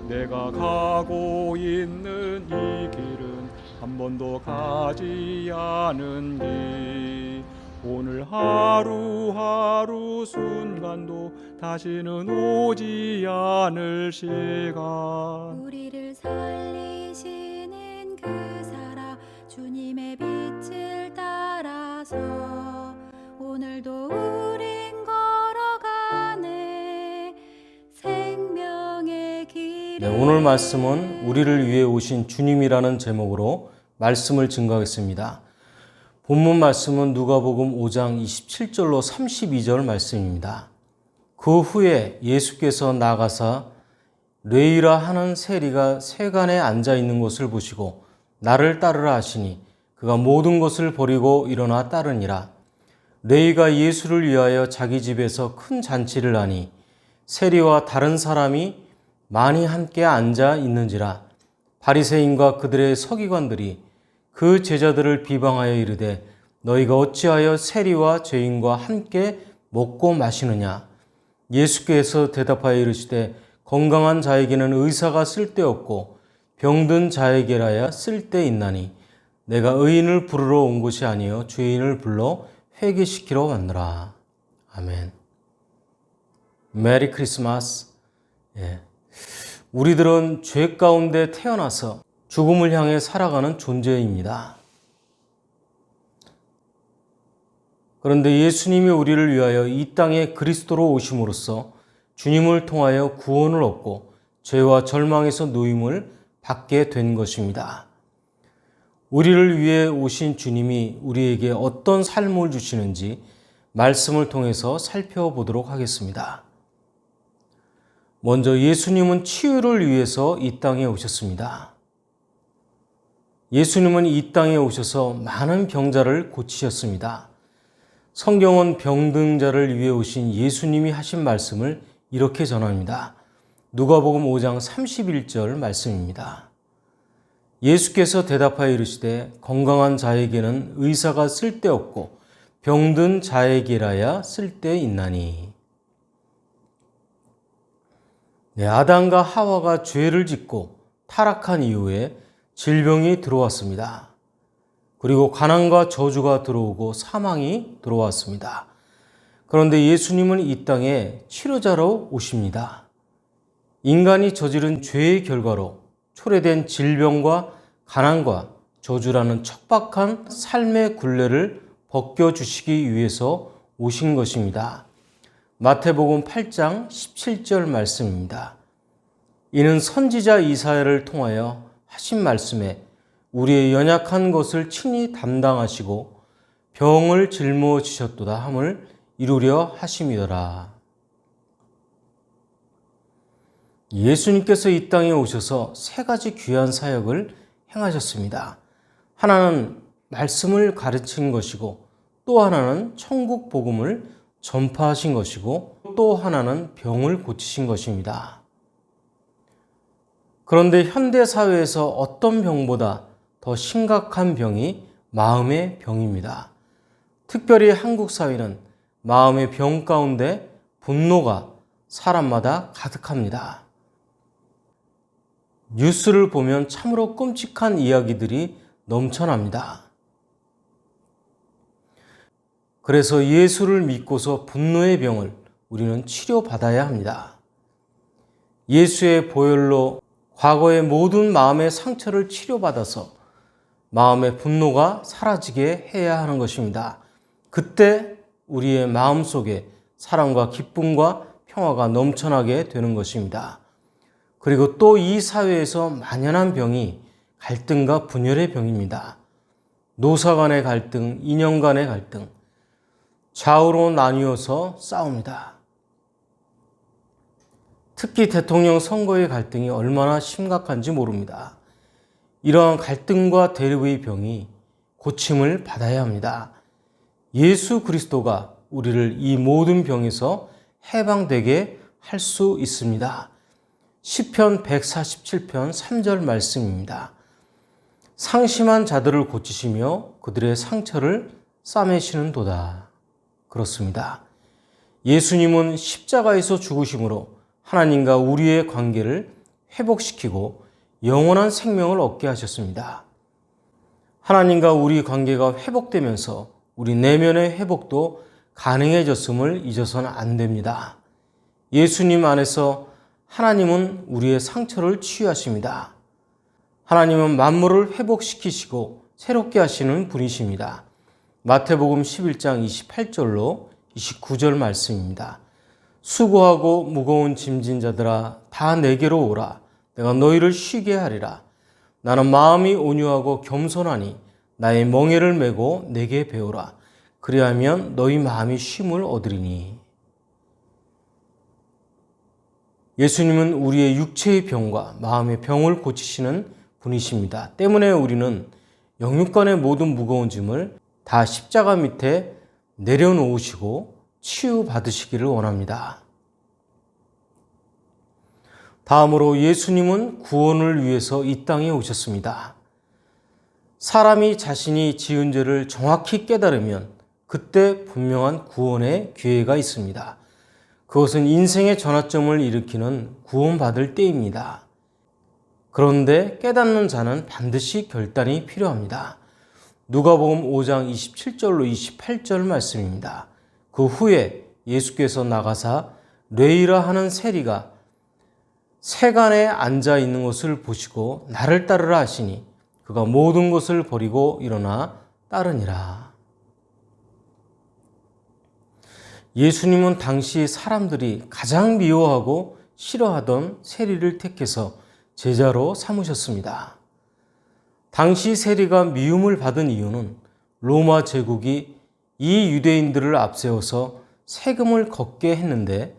내가 가고 있는 이 길은 한 번도 가지 않은 길. 오늘 하루하루 순간도 다시는 오지 않을 시간. 우리를 살리시는 그 사랑 주님의 빛을 따라서 오늘도 우린 걸어가네 생명의 길. 오늘 말씀은 우리를 위해 오신 주님이라는 제목으로 말씀을 증거하겠습니다. 본문 말씀은 누가복음 5장 27절로 32절 말씀입니다. 그 후에 예수께서 나가사 뢰이라 하는 세리가 세간에 앉아 있는 것을 보시고 나를 따르라 하시니 그가 모든 것을 버리고 일어나 따르니라. 뢰이가 예수를 위하여 자기 집에서 큰 잔치를 하니 세리와 다른 사람이 많이 함께 앉아 있는지라. 바리새인과 그들의 서기관들이 그 제자들을 비방하여 이르되 너희가 어찌하여 세리와 죄인과 함께 먹고 마시느냐. 예수께서 대답하여 이르시되 건강한 자에게는 의사가 쓸데없고 병든 자에게라야 쓸데있나니 내가 의인을 부르러 온 것이 아니요 죄인을 불러 회개시키러 왔노라. 아멘. 메리 크리스마스. 우리들은 죄 가운데 태어나서 죽음을 향해 살아가는 존재입니다. 그런데 예수님이 우리를 위하여 이 땅에 그리스도로 오심으로써 주님을 통하여 구원을 얻고 죄와 절망에서 노임을 받게 된 것입니다. 우리를 위해 오신 주님이 우리에게 어떤 삶을 주시는지 말씀을 통해서 살펴보도록 하겠습니다. 먼저 예수님은 치유를 위해서 이 땅에 오셨습니다. 예수님은 이 땅에 오셔서 많은 병자를 고치셨습니다. 성경은 병든 자를 위해 오신 예수님이 하신 말씀을 이렇게 전합니다. 누가복음 5장 31절 말씀입니다. 예수께서 대답하여 이르시되 건강한 자에게는 의사가 쓸데없고 병든 자에게라야 쓸데있나니. 아담과 하와가 죄를 짓고 타락한 이후에 질병이 들어왔습니다. 그리고 가난과 저주가 들어오고 사망이 들어왔습니다. 그런데 예수님은 이 땅에 치료자로 오십니다. 인간이 저지른 죄의 결과로 초래된 질병과 가난과 저주라는 척박한 삶의 굴레를 벗겨주시기 위해서 오신 것입니다. 마태복음 8장 17절 말씀입니다. 이는 선지자 이사야를 통하여 하신 말씀에 우리의 연약한 것을 친히 담당하시고 병을 짊어지셨도다 함을 이루려 하심이더라. 예수님께서 이 땅에 오셔서 세 가지 귀한 사역을 행하셨습니다. 하나는 말씀을 가르친 것이고 또 하나는 천국 복음을 전파하신 것이고 또 하나는 병을 고치신 것입니다. 그런데 현대 사회에서 어떤 병보다 더 심각한 병이 마음의 병입니다. 특별히 한국 사회는 마음의 병 가운데 분노가 사람마다 가득합니다. 뉴스를 보면 참으로 끔찍한 이야기들이 넘쳐납니다. 그래서 예수를 믿고서 분노의 병을 우리는 치료받아야 합니다. 예수의 보혈로 과거의 모든 마음의 상처를 치료받아서 마음의 분노가 사라지게 해야 하는 것입니다. 그때 우리의 마음속에 사랑과 기쁨과 평화가 넘쳐나게 되는 것입니다. 그리고 또 이 사회에서 만연한 병이 갈등과 분열의 병입니다. 노사 간의 갈등, 이념 간의 갈등, 좌우로 나뉘어서 싸웁니다. 특히 대통령 선거의 갈등이 얼마나 심각한지 모릅니다. 이러한 갈등과 대립의 병이 고침을 받아야 합니다. 예수 그리스도가 우리를 이 모든 병에서 해방되게 할 수 있습니다. 시편 147편 3절 말씀입니다. 상심한 자들을 고치시며 그들의 상처를 싸매시는도다. 그렇습니다. 예수님은 십자가에서 죽으심으로 하나님과 우리의 관계를 회복시키고 영원한 생명을 얻게 하셨습니다. 하나님과 우리 관계가 회복되면서 우리 내면의 회복도 가능해졌음을 잊어서는 안 됩니다. 예수님 안에서 하나님은 우리의 상처를 치유하십니다. 하나님은 만물을 회복시키시고 새롭게 하시는 분이십니다. 마태복음 11장 28절로 29절 말씀입니다. 수고하고 무거운 짐진 자들아 다 내게로 오라. 내가 너희를 쉬게 하리라. 나는 마음이 온유하고 겸손하니 나의 멍에를 메고 내게 배우라. 그리하면 너희 마음이 쉼을 얻으리니. 예수님은 우리의 육체의 병과 마음의 병을 고치시는 분이십니다. 때문에 우리는 영육간의 모든 무거운 짐을 다 십자가 밑에 내려놓으시고 치유받으시기를 원합니다. 다음으로 예수님은 구원을 위해서 이 땅에 오셨습니다. 사람이 자신이 지은 죄를 정확히 깨달으면 그때 분명한 구원의 기회가 있습니다. 그것은 인생의 전환점을 일으키는 구원받을 때입니다. 그런데 깨닫는 자는 반드시 결단이 필요합니다. 누가복음 5장 27절로 28절 말씀입니다. 그 후에 예수께서 나가사 뢰이라 하는 세리가 세간에 앉아 있는 것을 보시고 나를 따르라 하시니 그가 모든 것을 버리고 일어나 따르니라. 예수님은 당시 사람들이 가장 미워하고 싫어하던 세리를 택해서 제자로 삼으셨습니다. 당시 세리가 미움을 받은 이유는 로마 제국이 이 유대인들을 앞세워서 세금을 걷게 했는데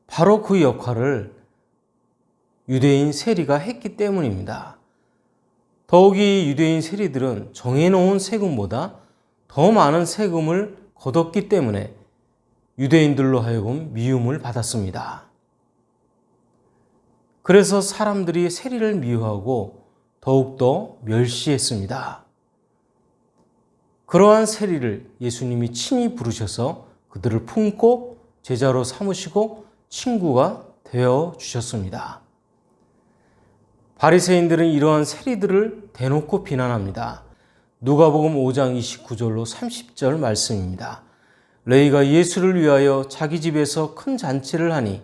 바로 그 역할을 유대인 세리가 했기 때문입니다. 더욱이 유대인 세리들은 정해놓은 세금보다 더 많은 세금을 거뒀기 때문에 유대인들로 하여금 미움을 받았습니다. 그래서 사람들이 세리를 미워하고 더욱더 멸시했습니다. 그러한 세리를 예수님이 친히 부르셔서 그들을 품고 제자로 삼으시고 친구가 되어 주셨습니다. 바리새인들은 이러한 세리들을 대놓고 비난합니다. 누가복음 5장 29절로 30절 말씀입니다. 레위가 예수를 위하여 자기 집에서 큰 잔치를 하니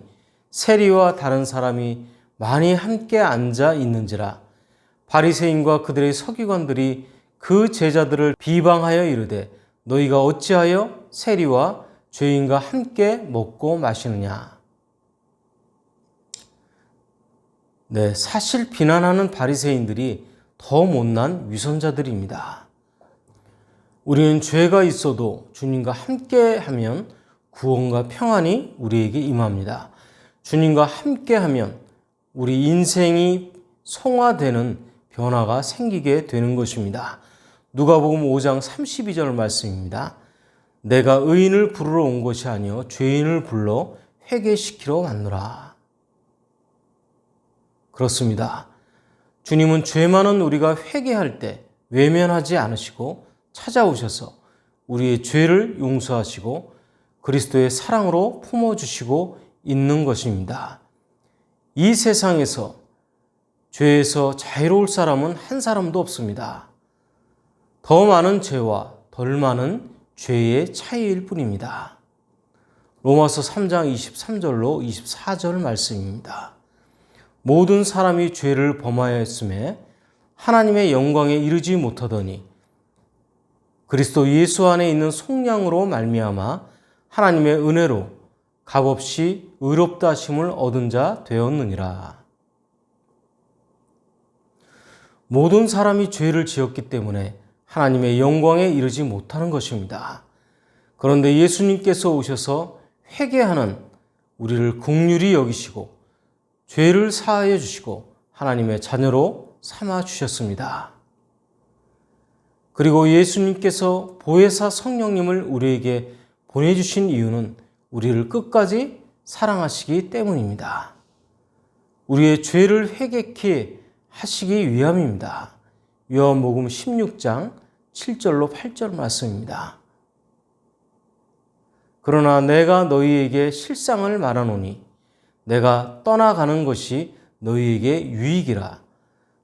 세리와 다른 사람이 많이 함께 앉아 있는지라. 바리새인과 그들의 서기관들이 그 제자들을 비방하여 이르되 너희가 어찌하여 세리와 죄인과 함께 먹고 마시느냐. 사실 비난하는 바리새인들이 더 못난 위선자들입니다. 우리는 죄가 있어도 주님과 함께하면 구원과 평안이 우리에게 임합니다. 주님과 함께하면 우리 인생이 성화되는 변화가 생기게 되는 것입니다. 누가복음 5장 32절 말씀입니다. 내가 의인을 부르러 온 것이 아니요 죄인을 불러 회개시키러 왔노라. 그렇습니다. 주님은 죄 많은 우리가 회개할 때 외면하지 않으시고 찾아오셔서 우리의 죄를 용서하시고 그리스도의 사랑으로 품어주시고 있는 것입니다. 이 세상에서 죄에서 자유로울 사람은 한 사람도 없습니다. 더 많은 죄와 덜 많은 죄의 차이일 뿐입니다. 로마서 3장 23절로 24절 말씀입니다. 모든 사람이 죄를 범하였음에 하나님의 영광에 이르지 못하더니 그리스도 예수 안에 있는 속량으로 말미암아 하나님의 은혜로 값없이 의롭다 하심을 얻은 자 되었느니라. 모든 사람이 죄를 지었기 때문에 하나님의 영광에 이르지 못하는 것입니다. 그런데 예수님께서 오셔서 회개하는 우리를 긍휼히 여기시고 죄를 사하여 주시고 하나님의 자녀로 삼아 주셨습니다. 그리고 예수님께서 보혜사 성령님을 우리에게 보내주신 이유는 우리를 끝까지 사랑하시기 때문입니다. 우리의 죄를 회개케 하시기 위함입니다. 요한복음 16장 7절로 8절 말씀입니다. 그러나 내가 너희에게 실상을 말하노니 내가 떠나가는 것이 너희에게 유익이라.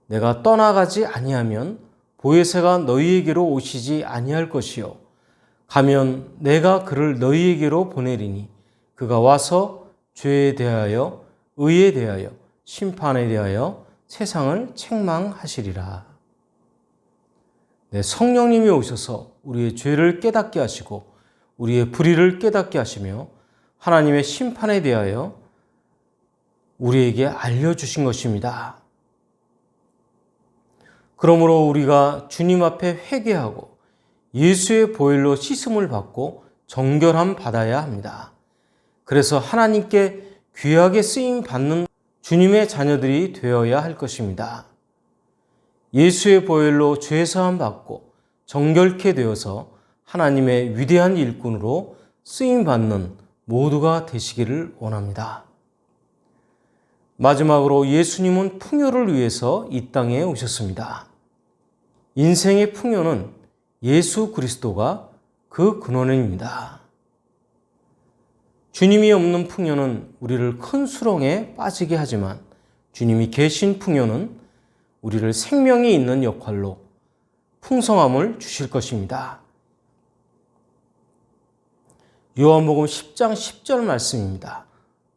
내가 떠나가지 아니하면 보혜사가 너희에게로 오시지 아니할 것이요 가면 내가 그를 너희에게로 보내리니 그가 와서 죄에 대하여 의에 대하여 심판에 대하여 세상을 책망하시리라. 네, 성령님이 오셔서 우리의 죄를 깨닫게 하시고 우리의 불의를 깨닫게 하시며 하나님의 심판에 대하여 우리에게 알려주신 것입니다. 그러므로 우리가 주님 앞에 회개하고 예수의 보혈로 씻음을 받고 정결함 받아야 합니다. 그래서 하나님께 귀하게 쓰임 받는 주님의 자녀들이 되어야 할 것입니다. 예수의 보혈로 죄사함 받고 정결케 되어서 하나님의 위대한 일꾼으로 쓰임 받는 모두가 되시기를 원합니다. 마지막으로 예수님은 풍요를 위해서 이 땅에 오셨습니다. 인생의 풍요는 예수 그리스도가 그 근원입니다. 주님이 없는 풍요는 우리를 큰 수렁에 빠지게 하지만 주님이 계신 풍요는 우리를 생명이 있는 역할로 풍성함을 주실 것입니다. 요한복음 10장 10절 말씀입니다.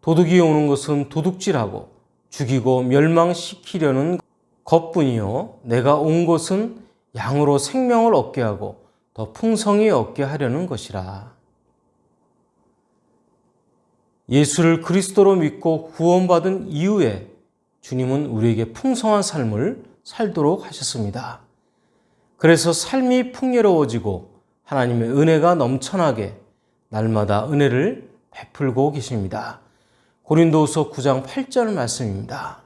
도둑이 오는 것은 도둑질하고 죽이고 멸망시키려는 것뿐이요 내가 온 것은 양으로 생명을 얻게 하고 더 풍성히 얻게 하려는 것이라. 예수를 그리스도로 믿고 구원받은 이후에 주님은 우리에게 풍성한 삶을 살도록 하셨습니다. 그래서 삶이 풍요로워지고 하나님의 은혜가 넘쳐나게 날마다 은혜를 베풀고 계십니다. 고린도후서 9장 8절 말씀입니다.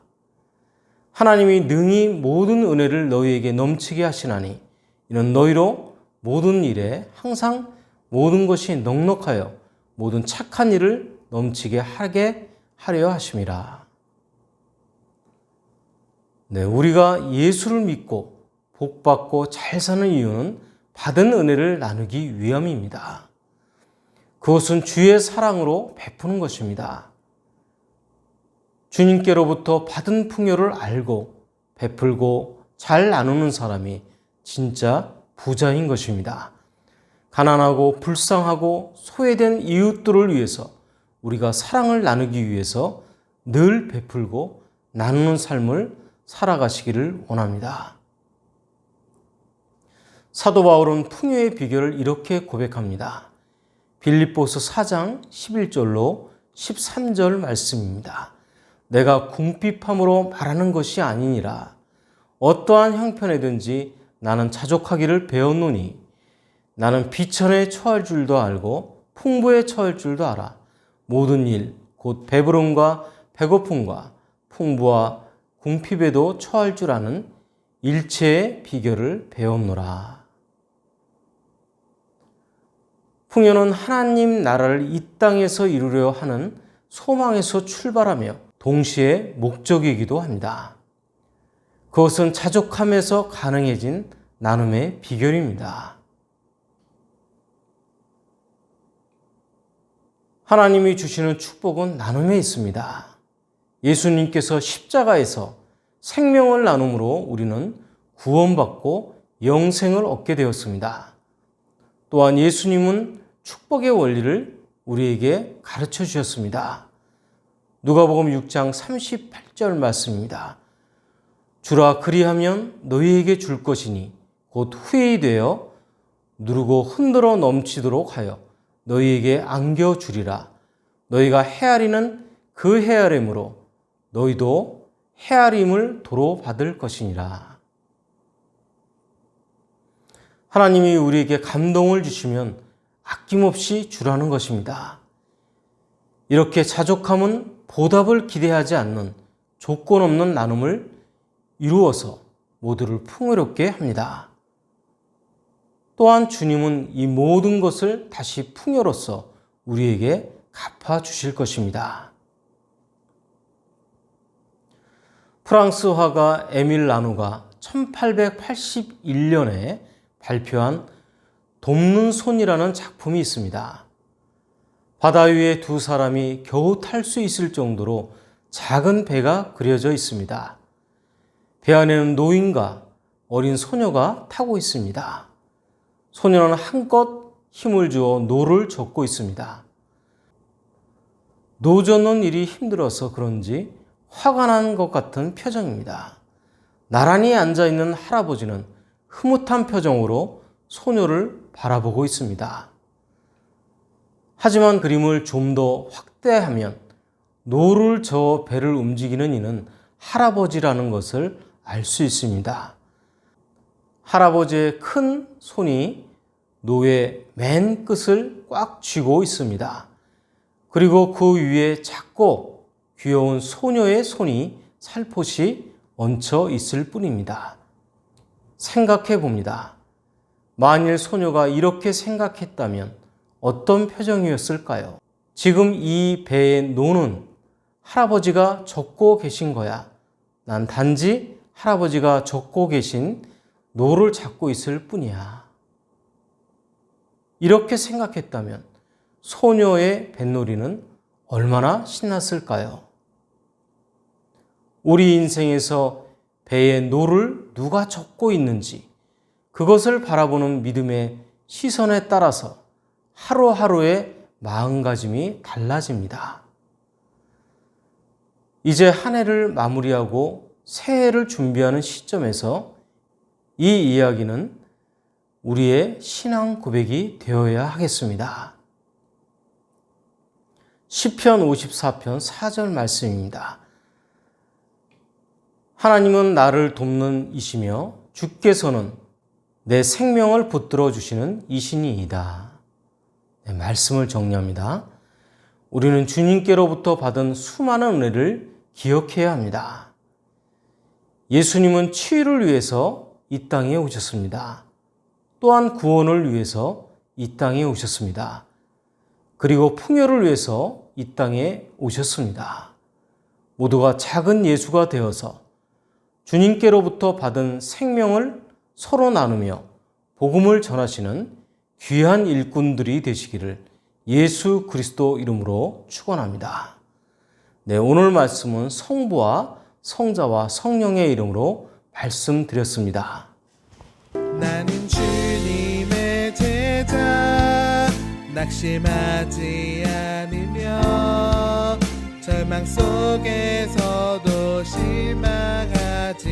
하나님이 능히 모든 은혜를 너희에게 넘치게 하시나니 이는 너희로 모든 일에 항상 모든 것이 넉넉하여 모든 착한 일을 넘치게 하게 하려 하심이라. 네, 우리가 예수를 믿고 복받고 잘 사는 이유는 받은 은혜를 나누기 위함입니다. 그것은 주의 사랑으로 베푸는 것입니다. 주님께로부터 받은 풍요를 알고 베풀고 잘 나누는 사람이 진짜 부자인 것입니다. 가난하고 불쌍하고 소외된 이웃들을 위해서 우리가 사랑을 나누기 위해서 늘 베풀고 나누는 삶을 살아가시기를 원합니다. 사도 바울은 풍요의 비결을 이렇게 고백합니다. 빌립보서 4장 11절로 13절 말씀입니다. 내가 궁핍함으로 말하는 것이 아니니라. 어떠한 형편에든지 나는 자족하기를 배웠노니 나는 비천에 처할 줄도 알고 풍부에 처할 줄도 알아. 모든 일, 곧 배부름과 배고픔과 풍부와 궁핍에도 처할 줄 아는 일체의 비결을 배웠노라. 풍요는 하나님 나라를 이 땅에서 이루려 하는 소망에서 출발하며 동시에 목적이기도 합니다. 그것은 자족함에서 가능해진 나눔의 비결입니다. 하나님이 주시는 축복은 나눔에 있습니다. 예수님께서 십자가에서 생명을 나눔으로 우리는 구원받고 영생을 얻게 되었습니다. 또한 예수님은 축복의 원리를 우리에게 가르쳐 주셨습니다. 누가복음 6장 38절 말씀입니다. 주라 그리하면 너희에게 줄 것이니 곧 후회이 되어 누르고 흔들어 넘치도록 하여 너희에게 안겨주리라. 너희가 헤아리는 그 헤아림으로 너희도 헤아림을 도로 받을 것이니라. 하나님이 우리에게 감동을 주시면 아낌없이 주라는 것입니다. 이렇게 자족함은 보답을 기대하지 않는 조건 없는 나눔을 이루어서 모두를 풍요롭게 합니다. 또한 주님은 이 모든 것을 다시 풍요로써 우리에게 갚아주실 것입니다. 프랑스 화가 에밀 라누가 1881년에 발표한 돕는 손이라는 작품이 있습니다. 바다 위에 두 사람이 겨우 탈 수 있을 정도로 작은 배가 그려져 있습니다. 배 안에는 노인과 어린 소녀가 타고 있습니다. 소녀는 한껏 힘을 주어 노를 젓고 있습니다. 노 젓는 일이 힘들어서 그런지 화가 난 것 같은 표정입니다. 나란히 앉아있는 할아버지는 흐뭇한 표정으로 소녀를 바라보고 있습니다. 하지만 그림을 좀 더 확대하면 노를 저어 배를 움직이는 이는 할아버지라는 것을 알 수 있습니다. 할아버지의 큰 손이 노의 맨 끝을 꽉 쥐고 있습니다. 그리고 그 위에 작고 귀여운 소녀의 손이 살포시 얹혀 있을 뿐입니다. 생각해 봅니다. 만일 소녀가 이렇게 생각했다면 어떤 표정이었을까요? 지금 이 배의 노는 할아버지가 젓고 계신 거야. 난 단지 할아버지가 젓고 계신 노를 잡고 있을 뿐이야. 이렇게 생각했다면 소녀의 뱃놀이는 얼마나 신났을까요? 우리 인생에서 배의 노를 누가 젓고 있는지 그것을 바라보는 믿음의 시선에 따라서 하루하루의 마음가짐이 달라집니다. 이제 한 해를 마무리하고 새해를 준비하는 시점에서 이 이야기는 우리의 신앙 고백이 되어야 하겠습니다. 시편 54편 4절 말씀입니다. 하나님은 나를 돕는 이시며 주께서는 내 생명을 붙들어 주시는 이신이이다. 네, 말씀을 정리합니다. 우리는 주님께로부터 받은 수많은 은혜를 기억해야 합니다. 예수님은 치유를 위해서 이 땅에 오셨습니다. 또한 구원을 위해서 이 땅에 오셨습니다. 그리고 풍요를 위해서 이 땅에 오셨습니다. 모두가 작은 예수가 되어서 주님께로부터 받은 생명을 서로 나누며 복음을 전하시는 귀한 일꾼들이 되시기를 예수 그리스도 이름으로 축원합니다. 네, 오늘 말씀은 성부와 성자와 성령의 이름으로 말씀드렸습니다. 나는 주님의 제자 낙심하지 않으며 절망 속에서도 실망하지